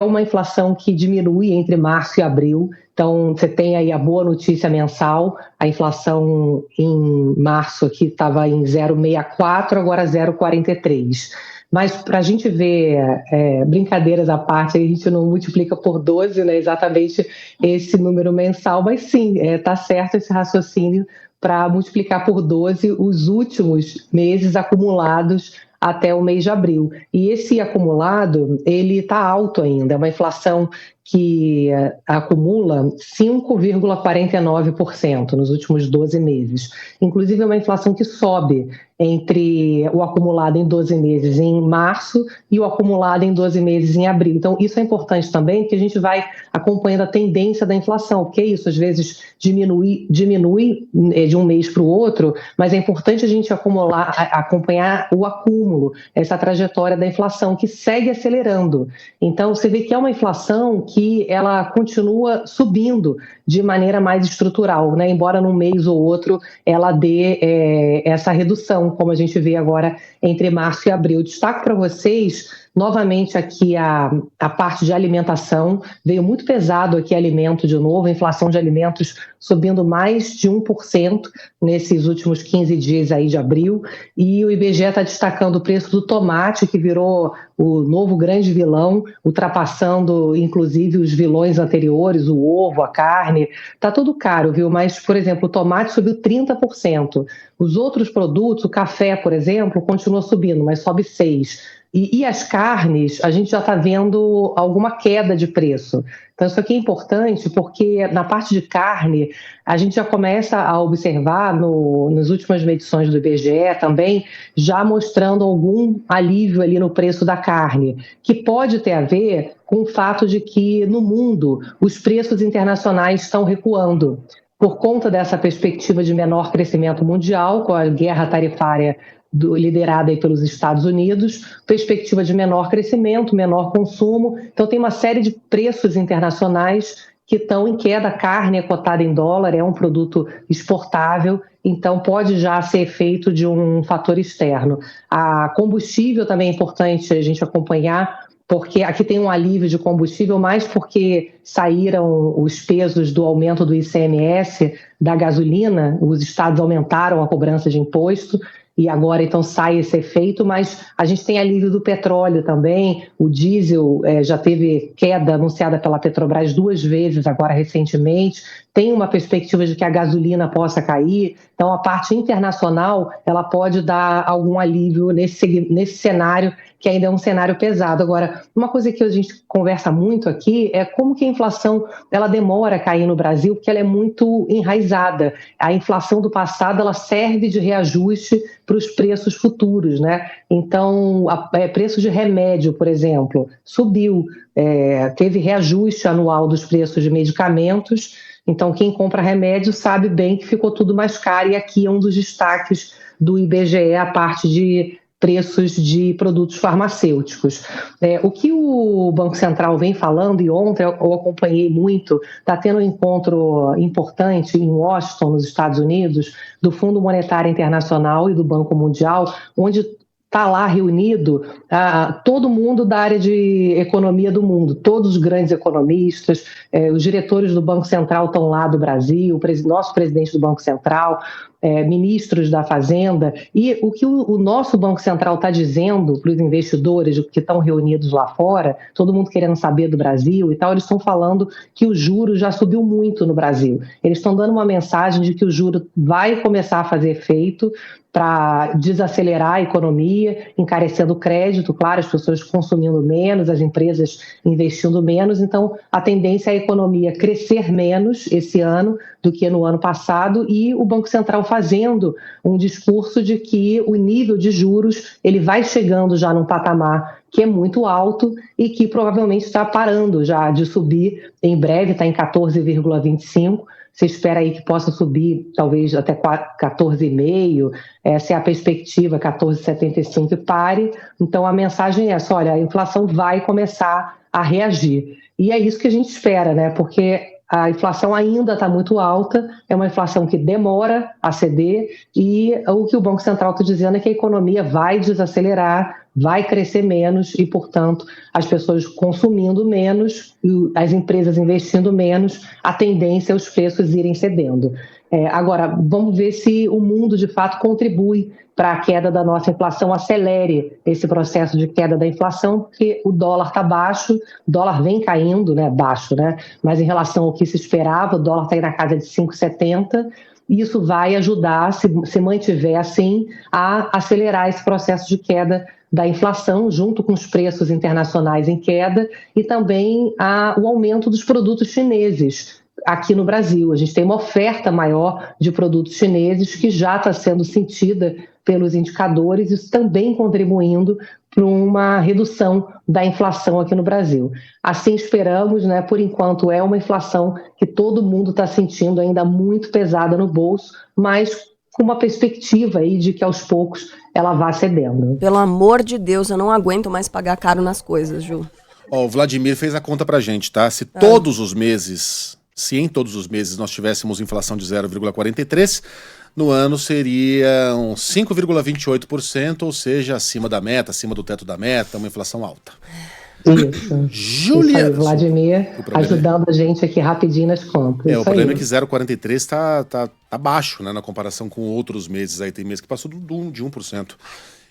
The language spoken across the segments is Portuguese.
uma inflação que diminui entre março e abril. Então, você tem aí a boa notícia mensal, a inflação em março aqui estava em 0,64, agora 0,43. Mas para a gente ver, brincadeiras à parte, a gente não multiplica por 12, né, exatamente esse número mensal, mas sim, está certo esse raciocínio para multiplicar por 12 os últimos meses acumulados até o mês de abril. E esse acumulado, ele está alto ainda, é uma inflação que acumula 5,49% nos últimos 12 meses. Inclusive, é uma inflação que sobe entre o acumulado em 12 meses em março e o acumulado em 12 meses em abril. Então, isso é importante também, que a gente vai acompanhando a tendência da inflação, porque isso às vezes diminui de um mês para o outro, mas é importante a gente acompanhar o acúmulo, essa trajetória da inflação, que segue acelerando. Então, você vê que é uma inflação que ela continua subindo de maneira mais estrutural, né? Embora num mês ou outro ela dê essa redução, como a gente vê agora entre março e abril. Destaco para vocês, novamente aqui a parte de alimentação, veio muito pesado aqui alimento de novo, a inflação de alimentos subindo mais de 1% nesses últimos 15 dias aí de abril, e o IBGE está destacando o preço do tomate, que virou o novo grande vilão, ultrapassando inclusive os vilões anteriores, o ovo, a carne, está tudo caro, viu? Mas, por exemplo, o tomate subiu 30%, os outros produtos, o café, por exemplo, continua subindo, mas sobe 6%. E as carnes, a gente já está vendo alguma queda de preço. Então, isso aqui é importante porque na parte de carne, a gente já começa a observar nas últimas medições do IBGE também, já mostrando algum alívio ali no preço da carne, que pode ter a ver com o fato de que no mundo os preços internacionais estão recuando. Por conta dessa perspectiva de menor crescimento mundial, com a guerra tarifária liderada aí pelos Estados Unidos, perspectiva de menor crescimento, menor consumo. Então, tem uma série de preços internacionais que estão em queda. A carne é cotada em dólar, é um produto exportável, então pode já ser efeito de um fator externo. A combustível também é importante a gente acompanhar, porque aqui tem um alívio de combustível, mais porque saíram os pesos do aumento do ICMS da gasolina, os estados aumentaram a cobrança de imposto, e agora então sai esse efeito, mas a gente tem alívio do petróleo também, o diesel já teve queda anunciada pela Petrobras 2 vezes agora recentemente, tem uma perspectiva de que a gasolina possa cair, então a parte internacional ela pode dar algum alívio nesse cenário, que ainda é um cenário pesado. Agora, uma coisa que a gente conversa muito aqui é como que a inflação ela demora a cair no Brasil, porque ela é muito enraizada. A inflação do passado ela serve de reajuste para os preços futuros, né? Então, preço de remédio, por exemplo, subiu, teve reajuste anual dos preços de medicamentos. Então, quem compra remédio sabe bem que ficou tudo mais caro, e aqui é um dos destaques do IBGE, a parte de preços de produtos farmacêuticos. O que o Banco Central vem falando, e ontem eu acompanhei muito, está tendo um encontro importante em Washington, nos Estados Unidos, do Fundo Monetário Internacional e do Banco Mundial, onde está lá reunido todo mundo da área de economia do mundo, todos os grandes economistas, os diretores do Banco Central estão lá do Brasil, nosso presidente do Banco Central, ministros da Fazenda, e o que o nosso Banco Central está dizendo para os investidores que estão reunidos lá fora, todo mundo querendo saber do Brasil e tal, eles estão falando que o juro já subiu muito no Brasil. Eles estão dando uma mensagem de que o juro vai começar a fazer efeito para desacelerar a economia, encarecendo o crédito, claro, as pessoas consumindo menos, as empresas investindo menos, então a tendência é a economia crescer menos esse ano do que no ano passado, e o Banco Central fazendo um discurso de que o nível de juros ele vai chegando já num patamar que é muito alto e que provavelmente está parando já de subir, em breve está em 14,25%, você espera aí que possa subir talvez até 14,5%, essa é a perspectiva, 14,75% e pare. Então a mensagem é essa, olha, a inflação vai começar a reagir. E é isso que a gente espera, né? Porque a inflação ainda está muito alta, é uma inflação que demora a ceder, e o que o Banco Central está dizendo é que a economia vai desacelerar, vai crescer menos e, portanto, as pessoas consumindo menos, as empresas investindo menos, a tendência é os preços irem cedendo. Agora, vamos ver se o mundo, de fato, contribui para a queda da nossa inflação, acelere esse processo de queda da inflação, porque o dólar está baixo, o dólar vem caindo, né, baixo, né, mas em relação ao que se esperava, o dólar está aí na casa de 5,70, e isso vai ajudar, se mantiver assim, a acelerar esse processo de queda da inflação, junto com os preços internacionais em queda, e também o aumento dos produtos chineses aqui no Brasil. A gente tem uma oferta maior de produtos chineses que já está sendo sentida pelos indicadores, isso também contribuindo para uma redução da inflação aqui no Brasil. Assim esperamos, né? Por enquanto é uma inflação que todo mundo está sentindo ainda muito pesada no bolso, mas com uma perspectiva aí de que aos poucos ela vá cedendo. Pelo amor de Deus, eu não aguento mais pagar caro nas coisas, Ju. O Vladimir fez a conta pra gente, tá? Se em todos os meses nós tivéssemos inflação de 0,43%, no ano seria 5,28%, ou seja, acima da meta, acima do teto da meta, uma inflação alta. Isso. Juliana. Isso aí, Vladimir, ajudando a gente aqui rapidinho nas contas. O problema é que 0,43 tá baixo, né, na comparação com outros meses. Aí tem mês que passou de 1%.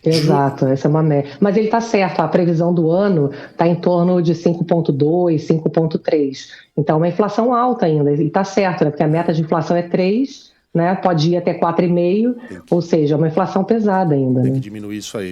Exato, essa é uma média. Mas ele está certo, a previsão do ano está em torno de 5,2, 5,3. Então, uma inflação alta ainda. E está certo, né? Porque a meta de inflação é 3, né? Pode ir até 4,5, ou seja, é uma inflação pesada ainda. Tem né? que diminuir isso aí.